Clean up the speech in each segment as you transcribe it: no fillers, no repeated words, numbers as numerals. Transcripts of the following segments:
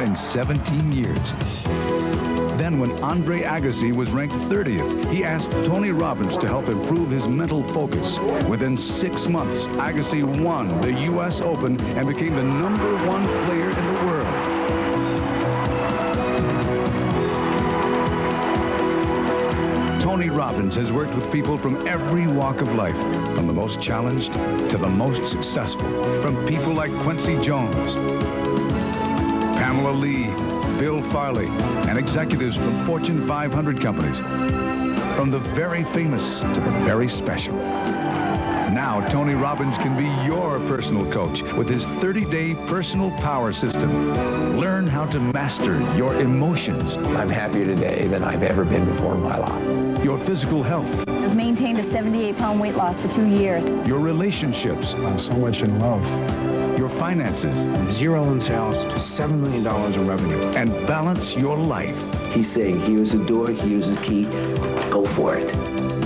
in 17 years. Then when Andre Agassi was ranked 30th, he asked Tony Robbins to help improve his mental focus. Within 6 months, Agassi won the U.S. Open and became the #1 player in the world. Tony Robbins has worked with people from every walk of life, from the most challenged to the most successful, from people like Quincy Jones, Pamela Lee, Bill Farley, and executives from Fortune 500 companies, from the very famous to the very special. Now, Tony Robbins can be your personal coach with his 30-day personal power system. Learn how to master your emotions. I'm happier today than I've ever been before in my life. Your physical health. I've maintained a 78-pound weight loss for 2 years. Your relationships. I'm so much in love. Your finances. From 0 in sales to $7 million in revenue. And balance your life. He's saying, here's the door, here's the key, go for it.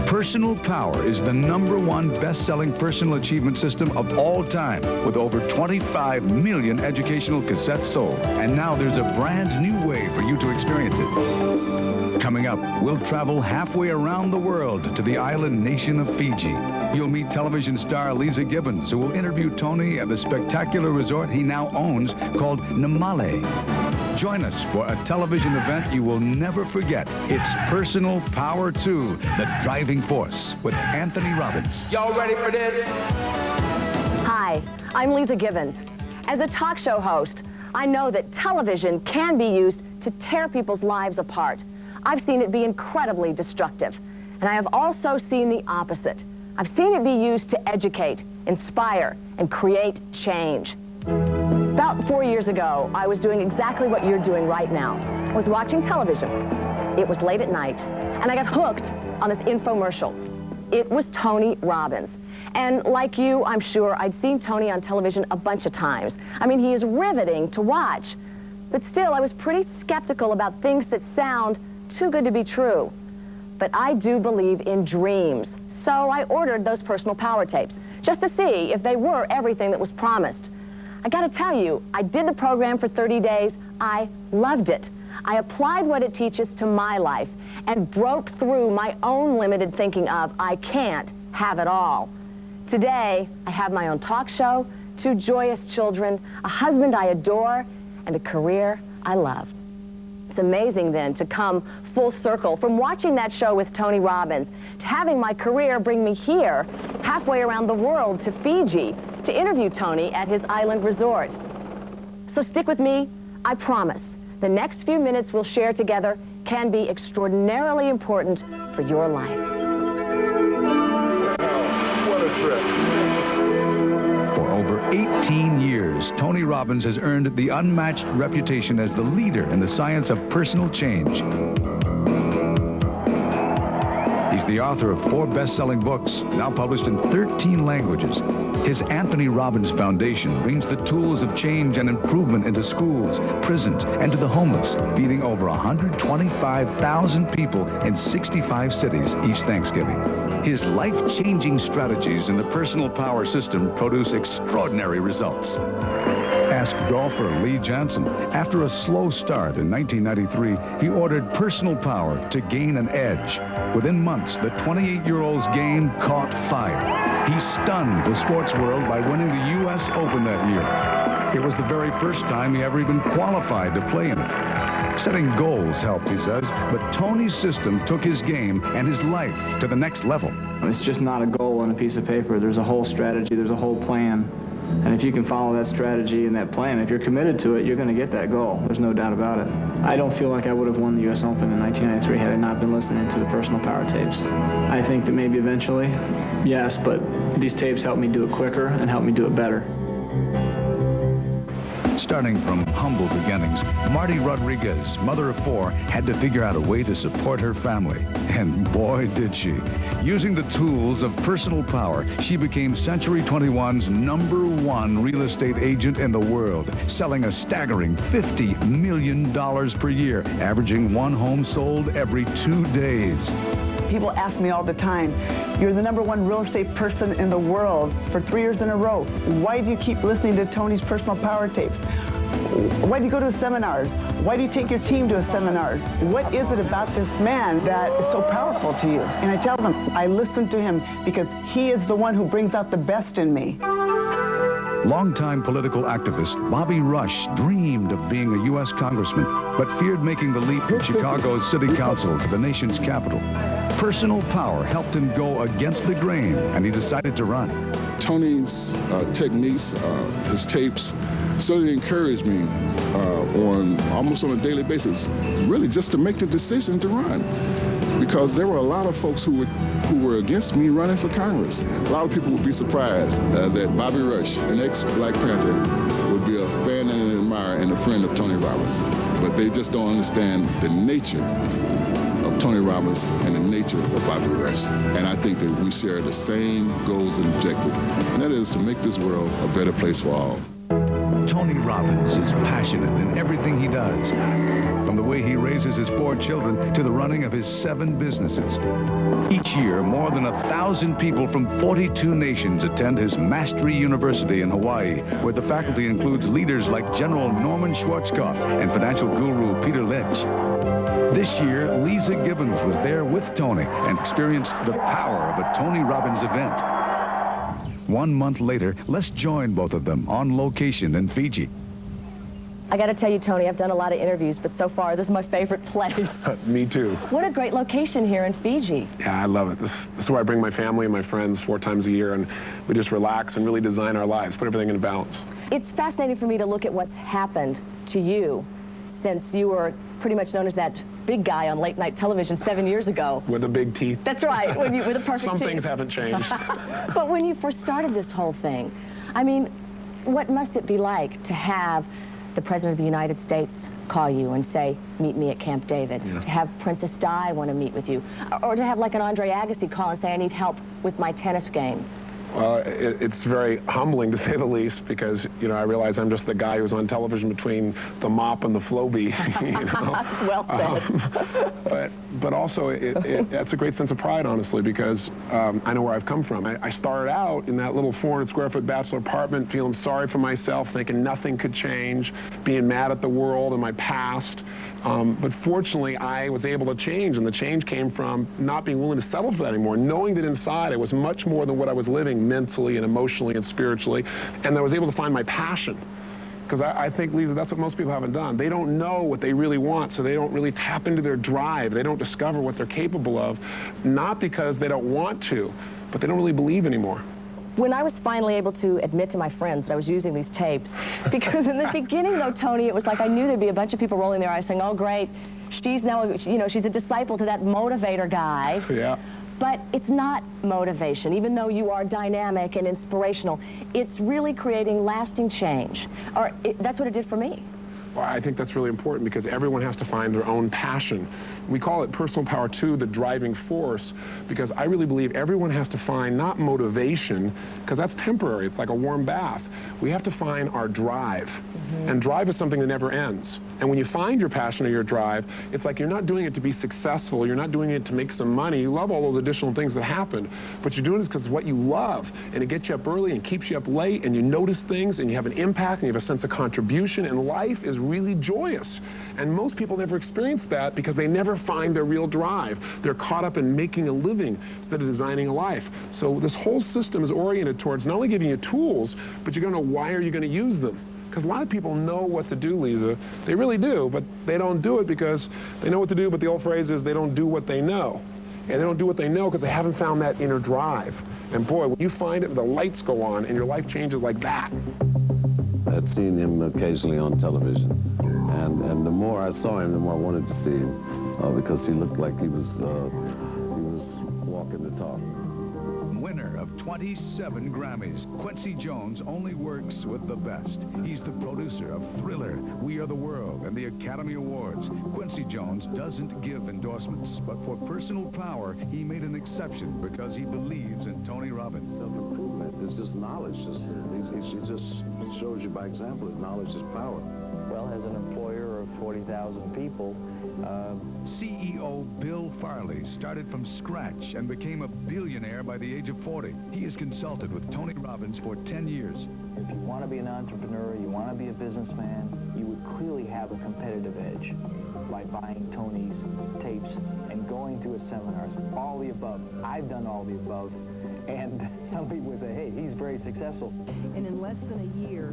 Personal Power is the #1 best-selling personal achievement system of all time, with over 25 million educational cassettes sold. And now there's a brand new way for you to experience it. Coming up, we'll travel halfway around the world to the island nation of Fiji. You'll meet television star Lisa Gibbons, who will interview Tony at the spectacular resort he now owns called Namale. Join us for a television event you will never forget. It's Personal Power 2, The Driving Force, with Anthony Robbins. Y'all ready for this? Hi, I'm Lisa Gibbons. As a talk show host, I know that television can be used to tear people's lives apart. I've seen it be incredibly destructive. And I have also seen the opposite. I've seen it be used to educate, inspire, and create change. About 4 years ago, I was doing exactly what you're doing right now. I was watching television. It was late at night, and I got hooked on this infomercial. It was Tony Robbins. And like you, I'm sure I'd seen Tony on television a bunch of times. I mean, he is riveting to watch. But still, I was pretty skeptical about things that sound too good to be true. But I do believe in dreams. So I ordered those personal power tapes, just to see if they were everything that was promised. I gotta tell you, I did the program for 30 days. I loved it. I applied what it teaches to my life and broke through my own limited thinking of, I can't have it all. Today, I have my own talk show, 2 joyous children, a husband I adore, and a career I love. It's amazing then to come full circle from watching that show with Tony Robbins to having my career bring me here, halfway around the world to Fiji, to interview Tony at his island resort. So stick with me. I promise the next few minutes we'll share together can be extraordinarily important for your life. What a trip. For over 18 years, Tony Robbins has earned the unmatched reputation as the leader in the science of personal change. He's the author of 4 best-selling books, now published in 13 languages. His Anthony Robbins Foundation brings the tools of change and improvement into schools, prisons, and to the homeless, feeding over 125,000 people in 65 cities each Thanksgiving. His life-changing strategies in the personal power system produce extraordinary results. Ask golfer Lee Jansen. After a slow start in 1993, he ordered personal power to gain an edge. Within months, the 28-year-old's game caught fire. He stunned the sports world by winning the U.S. Open that year. It was the very first time he ever even qualified to play in it. Setting goals helped, he says, but Tony's system took his game and his life to the next level. It's just not a goal on a piece of paper. There's a whole strategy, there's a whole plan. And if you can follow that strategy and that plan, if you're committed to it, you're going to get that goal. There's no doubt about it. I don't feel like I would have won the U.S. Open in 1993 had I not been listening to the personal power tapes. I think that maybe eventually, yes, but these tapes helped me do it quicker and helped me do it better. Starting from humble beginnings, Marty Rodriguez, mother of 4, had to figure out a way to support her family. And boy, did she. Using the tools of personal power, she became Century 21's #1 real estate agent in the world, selling a staggering $50 million per year, averaging 1 home sold every 2 days. People ask me all the time, you're the #1 real estate person in the world for 3 years in a row. Why do you keep listening to Tony's personal power tapes? Why do you go to seminars? Why do you take your team to seminars? What is it about this man that is so powerful to you? And I tell them, I listen to him because he is the one who brings out the best in me. Longtime political activist Bobby Rush dreamed of being a U.S. congressman, but feared making the leap from Chicago's city council to the nation's capital. Personal power helped him go against the grain, and he decided to run. Tony's techniques, his tapes, certainly encouraged me almost on a daily basis, really just to make the decision to run. Because there were a lot of folks who were against me running for Congress. A lot of people would be surprised that Bobby Rush, an ex-Black Panther, would be a fan and an admirer and a friend of Tony Robbins. But they just don't understand the nature of Tony Robbins and the nature of Bobby Rush. And I think that we share the same goals and objectives, and that is to make this world a better place for all. Tony Robbins is passionate in everything he does, from the way he raises his 4 children to the running of his 7 businesses. Each year, more than 1,000 people from 42 nations attend his Mastery University in Hawaii, where the faculty includes leaders like General Norman Schwarzkopf and financial guru Peter Lynch. This year, Lisa Gibbons was there with Tony and experienced the power of a Tony Robbins event. 1 month later, let's join both of them on location in Fiji. I got to tell you, Tony, I've done a lot of interviews, but so far, this is my favorite place. Me too. What a great location here in Fiji. Yeah, I love it. This is where I bring my family and my friends 4 times a year, and we just relax and really design our lives, put everything in balance. It's fascinating for me to look at what's happened to you since you were pretty much known as that big guy on late-night television 7 years ago. With the big teeth. That's right, with the perfect Some teeth. things haven't changed. But when you first started this whole thing, I mean, what must it be like to have the President of the United States call you and say, meet me at Camp David, to have Princess Di want to meet with you, or to have like an Andre Agassi call and say, I need help with my tennis game? It's very humbling, to say the least, because, you know, I realize I'm just the guy who's on television between the mop and the Flowbee, you know. Well said. But also, that's a great sense of pride, honestly, because I know where I've come from. I started out in that little 400-square-foot bachelor apartment, feeling sorry for myself, thinking nothing could change, being mad at the world and my past. But fortunately, I was able to change, and the change came from not being willing to settle for that anymore, knowing that inside I was much more than what I was living mentally and emotionally and spiritually, and I was able to find my passion. Because I think, Lisa, that's what most people haven't done. They don't know what they really want, so they don't really tap into their drive. They don't discover what they're capable of, not because they don't want to, but they don't really believe anymore. When I was finally able to admit to my friends that I was using these tapes, because in the beginning, though, Tony, it was like I knew there'd be a bunch of people rolling their eyes saying, oh, great, she's now, you know, she's a disciple to that motivator guy. Yeah. But it's not motivation. Even though you are dynamic and inspirational, it's really creating lasting change. Or that's what it did for me. Well, I think that's really important because everyone has to find their own passion. We call it personal power 2, the driving force, because I really believe everyone has to find not motivation, because that's temporary, it's like a warm bath. We have to find our drive. And drive is something that never ends. And when you find your passion or your drive, it's like you're not doing it to be successful, you're not doing it to make some money, you love all those additional things that happen, but you're doing it because it's what you love, and it gets you up early and keeps you up late, and you notice things, and you have an impact, and you have a sense of contribution, and life is really joyous. And most people never experience that because they never find their real drive. They're caught up in making a living instead of designing a life. So this whole system is oriented towards not only giving you tools, but you're going to know why are you going to use them. Because a lot of people know what to do, Lisa. They really do, but they don't do it because they know what to do, but the old phrase is they don't do what they know. And they don't do what they know because they haven't found that inner drive. And boy, when you find it, the lights go on and your life changes like that. I'd seen him occasionally on television. And the more I saw him, the more I wanted to see him because he looked like he was walking the talk. Winner of 27 Grammys, Quincy Jones only works with the best. He's the producer of Thriller, We Are the World, and the Academy Awards. Quincy Jones doesn't give endorsements, but for personal power, he made an exception because he believes in Tony Robbins. Self-improvement is just knowledge. He just shows you by example that knowledge is power. Well, as an employer of 40,000 people, CEO Bill Farley started from scratch and became a billionaire by the age of 40. He has consulted with Tony Robbins for 10 years. if you want to be an entrepreneur, you want to be a businessman, you clearly have a competitive edge by buying Tony's tapes and going through his seminars. All the above. I've done all the above. And some people would say, hey, he's very successful. And in less than a year,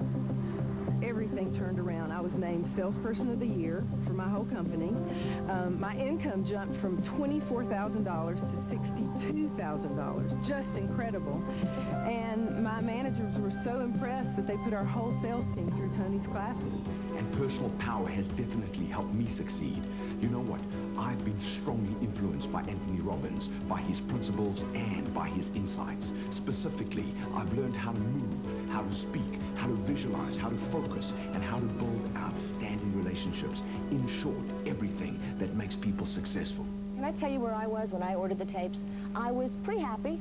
everything turned around. I was named Salesperson of the Year for my whole company. My income jumped from $24,000 to $62,000. Just incredible. And my managers were so impressed that they put our whole sales team through Tony's classes. And personal power has definitely helped me succeed. You know what? I've been strongly influenced by Anthony Robbins, by his principles and by his insights. Specifically, I've learned how to move, how to speak, how to visualize, how to focus, and how to build outstanding relationships. In short, everything that makes people successful. Can I tell you where I was when I ordered the tapes? I was pretty happy.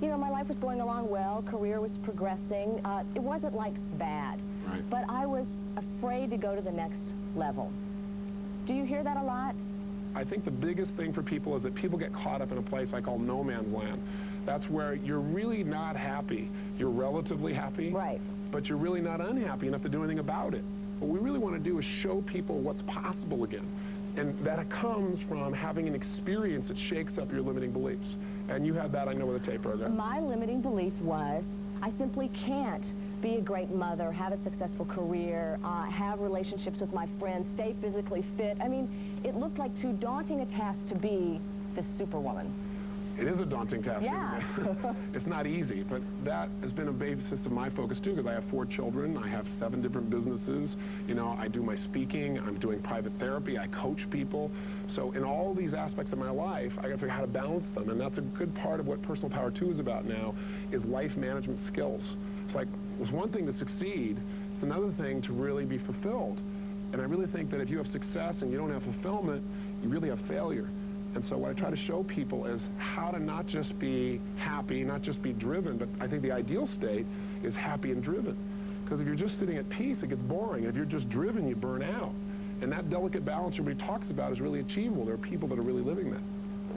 You know, my life was going along well, career was progressing. It wasn't like bad, right. But I was afraid to go to the next level. Do you hear that a lot? I think the biggest thing for people is that people get caught up in a place I call no man's land. That's where you're really not happy. You're relatively happy, right, but you're really not unhappy enough to do anything about it. What we really want to do is show people what's possible again. And that comes from having an experience that shakes up your limiting beliefs. And you had that, I know, with the tape program. My limiting belief was I simply can't be a great mother, have a successful career, have relationships with my friends, stay physically fit. I mean, it looked like too daunting a task to be the superwoman. It is a daunting task. Yeah. It's not easy, but that has been a basis of my focus too, because I have 4 children, I have 7 different businesses, you know, I do my speaking, I'm doing private therapy, I coach people. So in all these aspects of my life, I gotta figure out how to balance them, and that's a good part of what Personal Power 2 is about now, is life management skills. It's like, it's one thing to succeed, it's another thing to really be fulfilled. And I really think that if you have success and you don't have fulfillment, you really have failure. And so what I try to show people is how to not just be happy, not just be driven, but I think the ideal state is happy and driven. Because if you're just sitting at peace, it gets boring. If you're just driven, you burn out. And that delicate balance everybody talks about is really achievable. There are people that are really living that.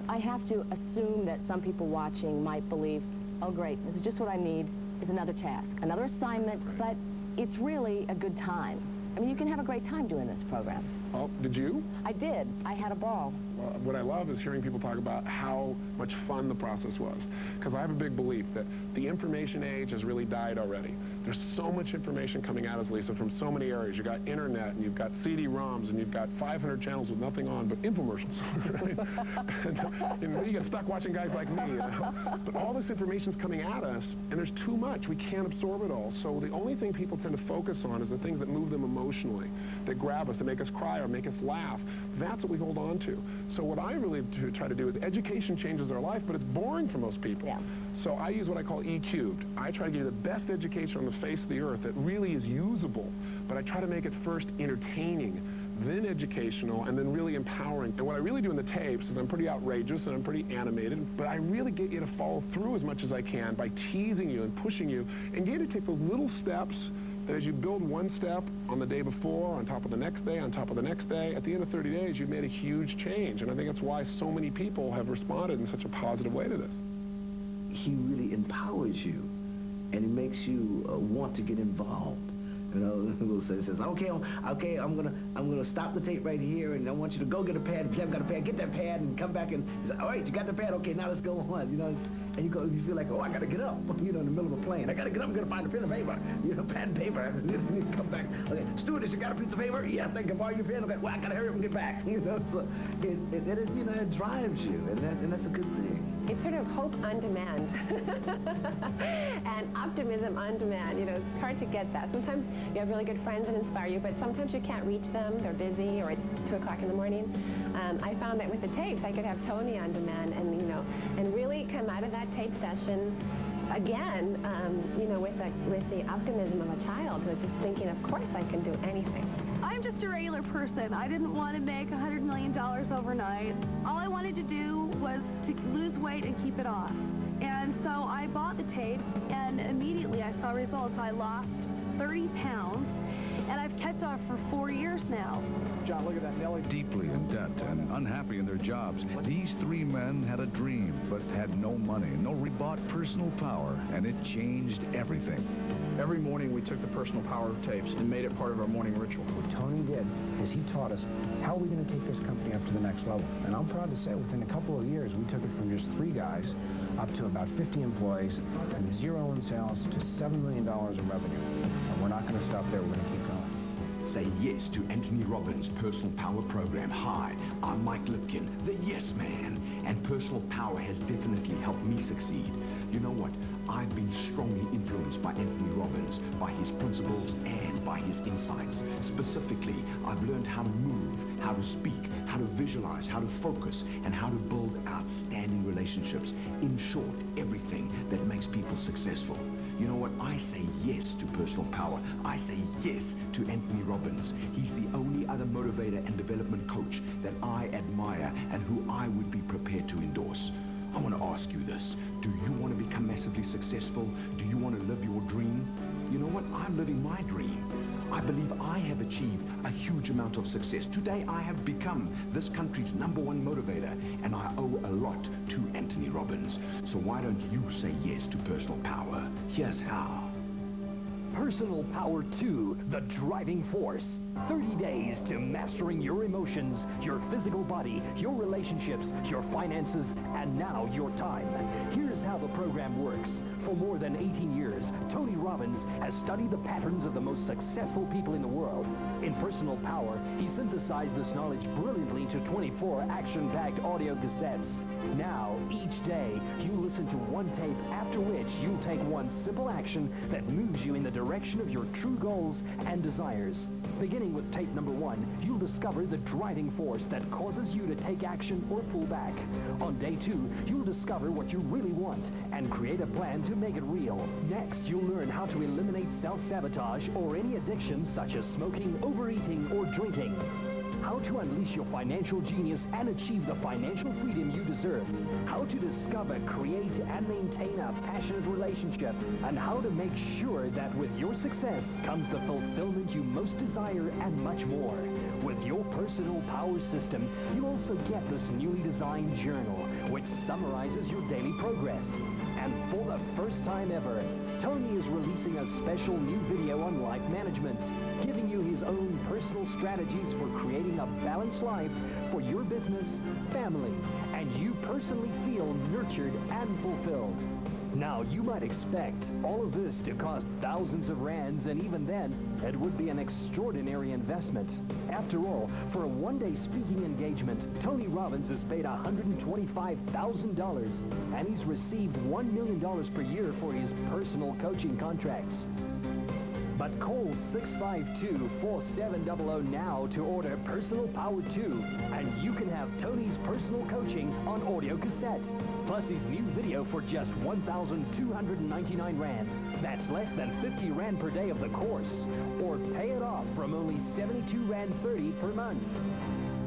I have to assume that some people watching might believe, oh great, this is just what I need, is another task, another assignment, but it's really a good time. I mean, you can have a great time doing this program. Oh, did you? I did. I had a ball. Well, what I love is hearing people talk about how much fun the process was. Because I have a big belief that the information age has really died already. There's so much information coming at us, Lisa, from so many areas. You've got internet, and you've got CD-ROMs, and you've got 500 channels with nothing on but infomercials. Right? And you get stuck watching guys like me. You know? But all this information's coming at us, and there's too much. We can't absorb it all. So the only thing people tend to focus on is the things that move them emotionally, that grab us, that make us cry or make us laugh. That's what we hold on to. So what I really try to do is education changes our life, but it's boring for most people. Yeah. So I use what I call E-cubed. I try to give you the best education on the face of the earth that really is usable, but I try to make it first entertaining, then educational, and then really empowering. And what I really do in the tapes is I'm pretty outrageous and I'm pretty animated, but I really get you to follow through as much as I can by teasing you and pushing you, and get you to take the little steps that as you build one step on the day before, on top of the next day, on top of the next day, at the end of 30 days, you've made a huge change. And I think that's why so many people have responded in such a positive way to this. He really empowers you, and it makes you want to get involved. You know, he says, okay, I'm gonna stop the tape right here, and I want you to go get a pad. If you haven't got a pad, get that pad and come back and say, all right, you got the pad. Okay, now let's go on. You know, and you feel like, oh, I gotta get up. You know, in the middle of a plane, I gotta get up. I'm gonna find a pen and paper. You know, pad and paper. You come back. Okay, stewardess, you got a piece of paper? Yeah, I can borrow your pen. Okay, well, I gotta hurry up and get back. You know, so it drives you, and that's a good thing. It's sort of hope on demand and optimism on demand. You know, it's hard to get that. Sometimes you have really good friends that inspire you, but sometimes you can't reach them. They're busy, or it's 2 o'clock in the morning. I found that with the tapes, I could have Tony on demand, and and really come out of that tape session again, with the optimism of a child, just thinking, of course I can do anything. I'm just a regular person. I didn't want to make $100 million overnight. All I wanted to do was to lose weight and keep it off. And so I bought the tapes, and immediately I saw results. I lost 30 pounds, and I've kept off for 4 years now. John, look at that, Nellie. Deeply in debt and unhappy in their jobs, these 3 men had a dream, but had no money, no rebought personal power, and it changed everything. Every morning we took the personal power tapes and made it part of our morning ritual. What Tony did is he taught us how are we going to take this company up to the next level. And I'm proud to say within a couple of years we took it from just 3 guys up to about 50 employees, from 0 in sales to $7 million in revenue. And we're not going to stop there, we're going to keep going. Say yes to Anthony Robbins' Personal Power Program. Hi, I'm Mike Lipkin, the Yes Man, and personal power has definitely helped me succeed. You know what? I've been strongly influenced by Anthony Robbins, by his principles and by his insights. Specifically, I've learned how to move, how to speak, how to visualize, how to focus, and how to build outstanding relationships. In short, everything that makes people successful. You know what? I say yes to personal power. I say yes to Anthony Robbins. He's the only other motivator and development coach that I admire and who I would be prepared to endorse. I want to ask you this. Do you want to become massively successful? Do you want to live your dream? You know what? I'm living my dream. I believe I have achieved a huge amount of success. Today, I have become this country's #1 motivator, and I owe a lot to Anthony Robbins. So why don't you say yes to personal power? Here's how. Personal Power 2, the driving force. 30 days to mastering your emotions, your physical body, your relationships, your finances, and now your time. Here's how the program works. For more than 18 years, Tony Robbins has studied the patterns of the most successful people in the world. In Personal Power, he synthesized this knowledge brilliantly to 24 action-packed audio cassettes. Now, each day, you listen to one tape, after which you'll take one simple action that moves you in the direction of your true goals and desires. Beginning with tape number 1, you'll discover the driving force that causes you to take action or pull back. On day 2, you'll discover what you really want and create a plan to make it real. Next, you'll learn how to eliminate self-sabotage or any addictions such as smoking, overeating, or drinking. How to unleash your financial genius and achieve the financial freedom you deserve. How to discover, create, and maintain a passionate relationship. And how to make sure that with your success comes the fulfillment you most desire and much more. With your personal power system, you also get this newly designed journal, which summarizes your daily progress. And for the first time ever, Tony is releasing a special new video on life management, giving you his own personal strategies for creating a balanced life for your business, family, and you personally feel nurtured and fulfilled. Now, you might expect all of this to cost thousands of rands, and even then, it would be an extraordinary investment. After all, for a one-day speaking engagement, Tony Robbins has paid $125,000, and he's received $1 million per year for his personal coaching contracts. But call 652-4700 now to order Personal Power 2, and you can have Tony's personal coaching on audio cassette, plus his new video for just 1,299 Rand. That's less than 50 Rand per day of the course, or pay it off from only 72 Rand 30 per month.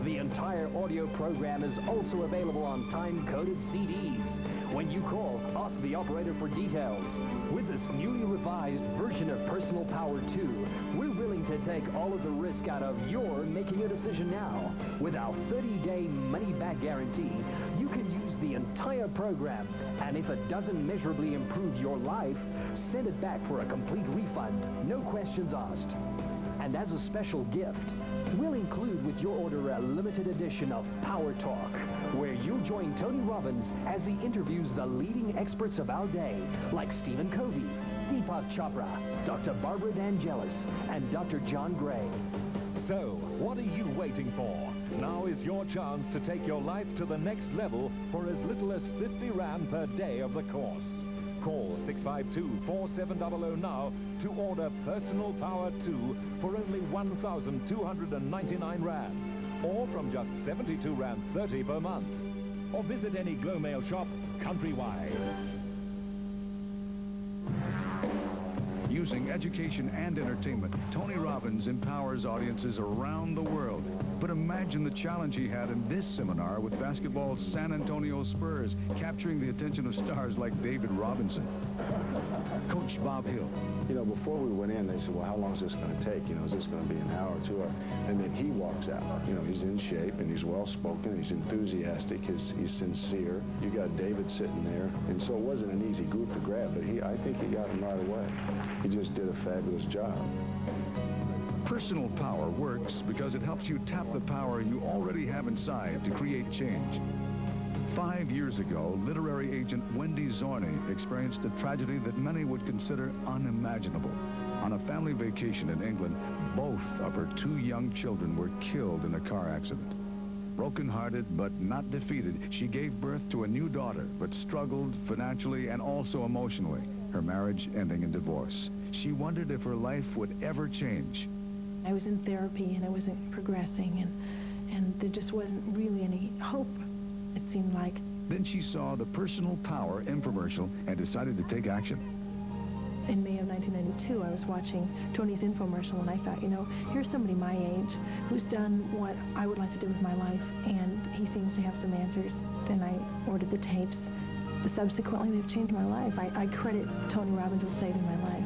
The entire audio program is also available on time-coded CDs. When you call, ask the operator for details. With this newly revised version of Personal Power 2, we're willing to take all of the risk out of your making a decision now. With our 30-day money-back guarantee, you can use the entire program, and if it doesn't measurably improve your life, send it back for a complete refund, no questions asked. And as a special gift, we'll include with your order a limited edition of Power Talk, where you'll join Tony Robbins as he interviews the leading experts of our day, like Stephen Covey, Deepak Chopra, Dr. Barbara D'Angelis, and Dr. John Gray. So, what are you waiting for? Now is your chance to take your life to the next level for as little as 50 Rand per day of the course. Call 652-4700 now to order Personal Power 2 for only 1,299 Rand, or from just 72 Rand 30 per month. Or visit any Glow Mail shop countrywide. Using education and entertainment, Tony Robbins empowers audiences around the world. But imagine the challenge he had in this seminar with basketball's San Antonio Spurs, capturing the attention of stars like David Robinson. Coach Bob Hill. You know, before we went in, they said, well, how long is this going to take? You know, is this going to be an hour, 2 hours? And then he walks out. You know, he's in shape, and he's well-spoken, he's enthusiastic, he's sincere. You got David sitting there. And so it wasn't an easy group to grab, but I think he got him right away. He just did a fabulous job. Personal power works because it helps you tap the power you already have inside to create change. 5 years ago, literary agent Wendy Zorney experienced a tragedy that many would consider unimaginable. On a family vacation in England, both of her 2 young children were killed in a car accident. Broken-hearted but not defeated, she gave birth to a new daughter, but struggled financially and also emotionally, her marriage ending in divorce. She wondered if her life would ever change. I was in therapy and I wasn't progressing, and there just wasn't really any hope, it seemed like. Then she saw the Personal Power infomercial and decided to take action. In May of 1992, I was watching Tony's infomercial, and I thought, you know, here's somebody my age who's done what I would like to do with my life, and he seems to have some answers. And I ordered the tapes. Subsequently, they've changed my life. I credit Tony Robbins with saving my life,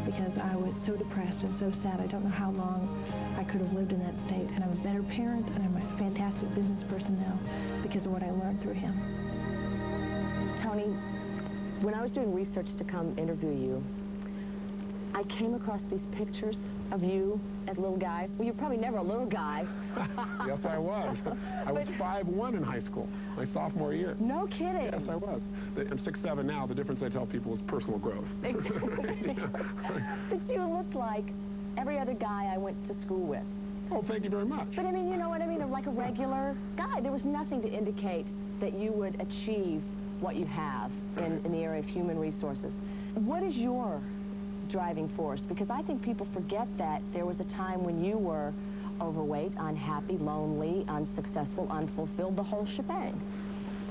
because I was so depressed and so sad. I don't know how long I could have lived in that state. And I'm a better parent, and I'm a fantastic business person now because of what I learned through him. Tony, when I was doing research to come interview you, I came across these pictures of you as a little guy. Well, you're probably never a little guy. Yes, I was. I was 5'1" in high school, my sophomore year. No kidding. Yes, I was. I'm 6'7" now. The difference I tell people is personal growth. Exactly. But you looked like every other guy I went to school with. Oh, thank you very much. But I mean, you know what I mean? Like a regular guy. There was nothing to indicate that you would achieve what you have in the area of human resources. What is your driving force? Because I think people forget that there was a time when you were overweight, unhappy, lonely, unsuccessful, unfulfilled, the whole shebang.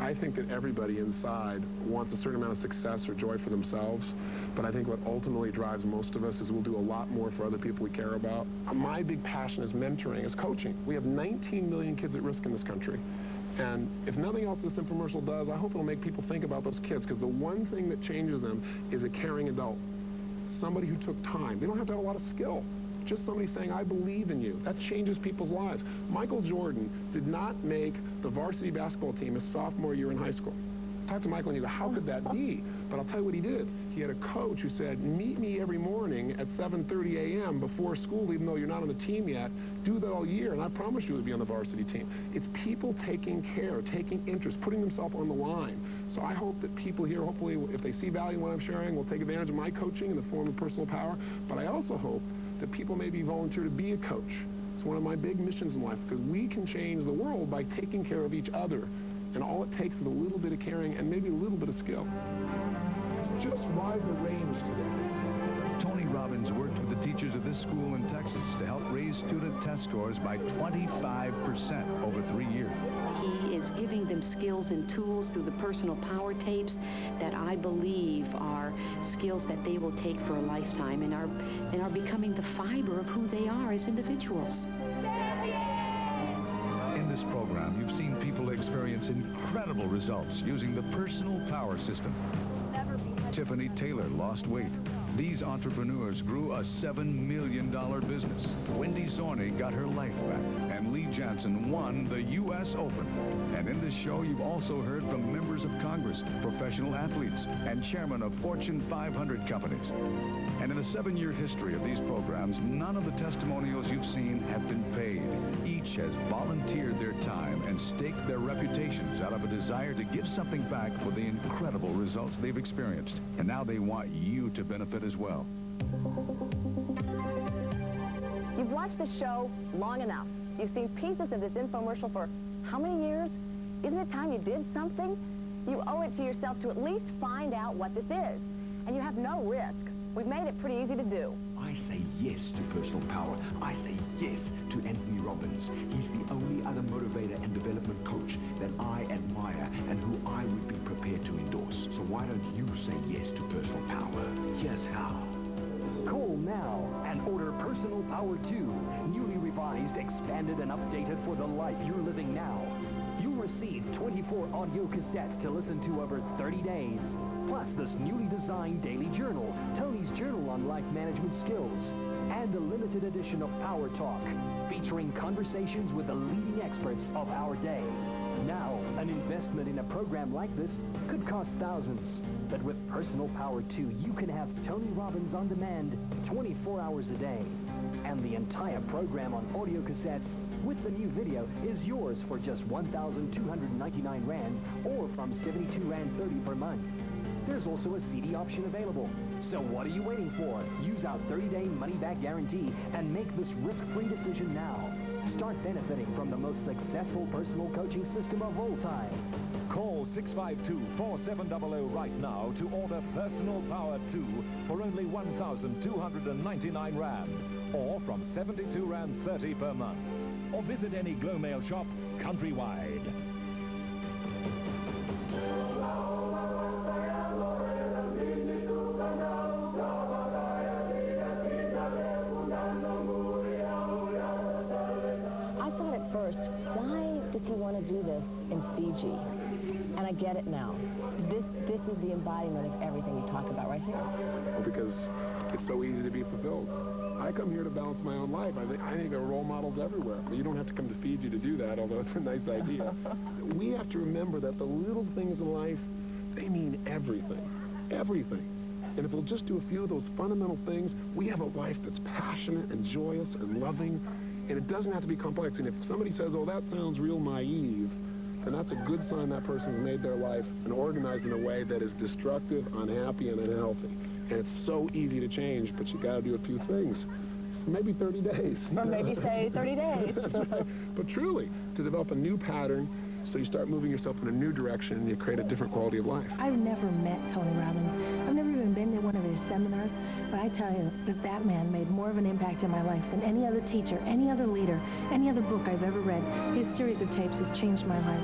I think that everybody inside wants a certain amount of success or joy for themselves, but I think what ultimately drives most of us is we'll do a lot more for other people we care about. My big passion is mentoring, is coaching. We have 19 million kids at risk in this country. And if nothing else this infomercial does, I hope it'll make people think about those kids, because the one thing that changes them is a caring adult. Somebody who took time. They don't have to have a lot of skill. Just somebody saying, I believe in you. That changes people's lives. Michael Jordan did not make the varsity basketball team his sophomore year in high school. Talk to Michael and you go, how could that be? But I'll tell you what he did. He had a coach who said, meet me every morning at 7:30 a.m. before school, even though you're not on the team yet. Do that all year, and I promise you will be on the varsity team. It's people taking care, taking interest, putting themselves on the line. So I hope that people here, hopefully, if they see value in what I'm sharing, will take advantage of my coaching in the form of personal power. But I also hope that people maybe volunteer to be a coach. It's one of my big missions in life, because we can change the world by taking care of each other. And all it takes is a little bit of caring and maybe a little bit of skill. Just ride the range today. Tony Robbins worked with the teachers of this school in Texas to help raise student test scores by 25% over 3 years. He is giving them skills and tools through the personal power tapes that I believe are skills that they will take for a lifetime and are becoming the fiber of who they are as individuals. In this program, you've seen people experience incredible results using the personal power system. Tiffany Taylor lost weight. These entrepreneurs grew a $7 million business. Wendy Zorney got her life back, and Lee Jansen won the U.S. Open. And in this show, you've also heard from members of Congress, professional athletes, and chairmen of Fortune 500 companies. And in the 7-year history of these programs, none of the testimonials you've seen have been paid. Each has volunteered their time and staked their reputations out of a desire to give something back for the incredible results they've experienced. And now they want you to benefit as well. You've watched the show long enough. You've seen pieces of this infomercial for how many years? Isn't it time you did something? You owe it to yourself to at least find out what this is. And you have no risk. We've made it pretty easy to do. I say yes to personal power. I say yes to Anthony Robbins. He's the only other motivator and development coach that I admire and who I would be prepared to endorse. So why don't you say yes to personal power? Here's how. Call now and order Personal Power 2, newly revised, expanded, and updated for the life you're living now. You'll receive 24 audio cassettes to listen to over 30 days, plus this newly designed daily journal, Tony's Journal on Life Management Skills, and a limited edition of Power Talk, featuring conversations with the leading experts of our day. Now, an investment in a program like this could cost thousands, but with Personal Power 2, you can have Tony Robbins on demand 24 hours a day. And the entire program on audio cassettes with the new video is yours for just 1,299 Rand, or from 72 Rand 30 per month. There's also a CD option available. So what are you waiting for? Use our 30-day money-back guarantee and make this risk-free decision now. Start benefiting from the most successful personal coaching system of all time. Call 652-4700 right now to order Personal Power 2 for only 1,299 Rand, or from 72 Rand 30 per month. Or visit any Glow Mail shop countrywide. First, why does he want to do this in Fiji? And I get it now. This is the embodiment of everything you talk about right here. Well, because it's so easy to be fulfilled. I come here to balance my own life. I think there are role models everywhere. You don't have to come to Fiji to do that, although it's a nice idea. We have to remember that the little things in life, they mean everything. Everything. And if we'll just do a few of those fundamental things, we have a life that's passionate and joyous and loving. And it doesn't have to be complex. And if somebody says, oh, that sounds real naive, then that's a good sign that person's made their life and organized in a way that is destructive, unhappy, and unhealthy. And it's so easy to change, but you got to do a few things for maybe 30 days. Or maybe say 30 days. That's right. But truly, to develop a new pattern, so you start moving yourself in a new direction and you create a different quality of life. I've never met Tony Robbins. I've never even been to one of his seminars, but I tell you that man made more of an impact in my life than any other teacher, any other leader, any other book I've ever read. His series of tapes has changed my life,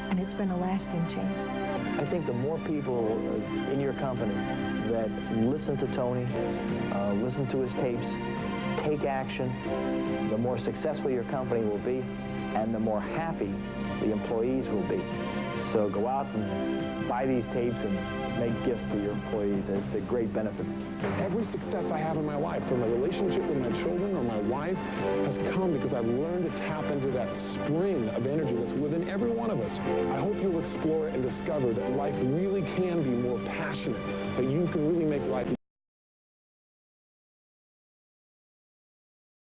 and it's been a lasting change. I think the more people in your company that listen to Tony, listen to his tapes, take action, the more successful your company will be, and the more happy the employees will be. So go out and buy these tapes and make gifts to your employees. It's a great benefit. Every success I have in my life, from a relationship with my children or my wife, has come because I've learned to tap into that spring of energy that's within every one of us. I hope you'll explore it and discover that life really can be more passionate, that you can really make life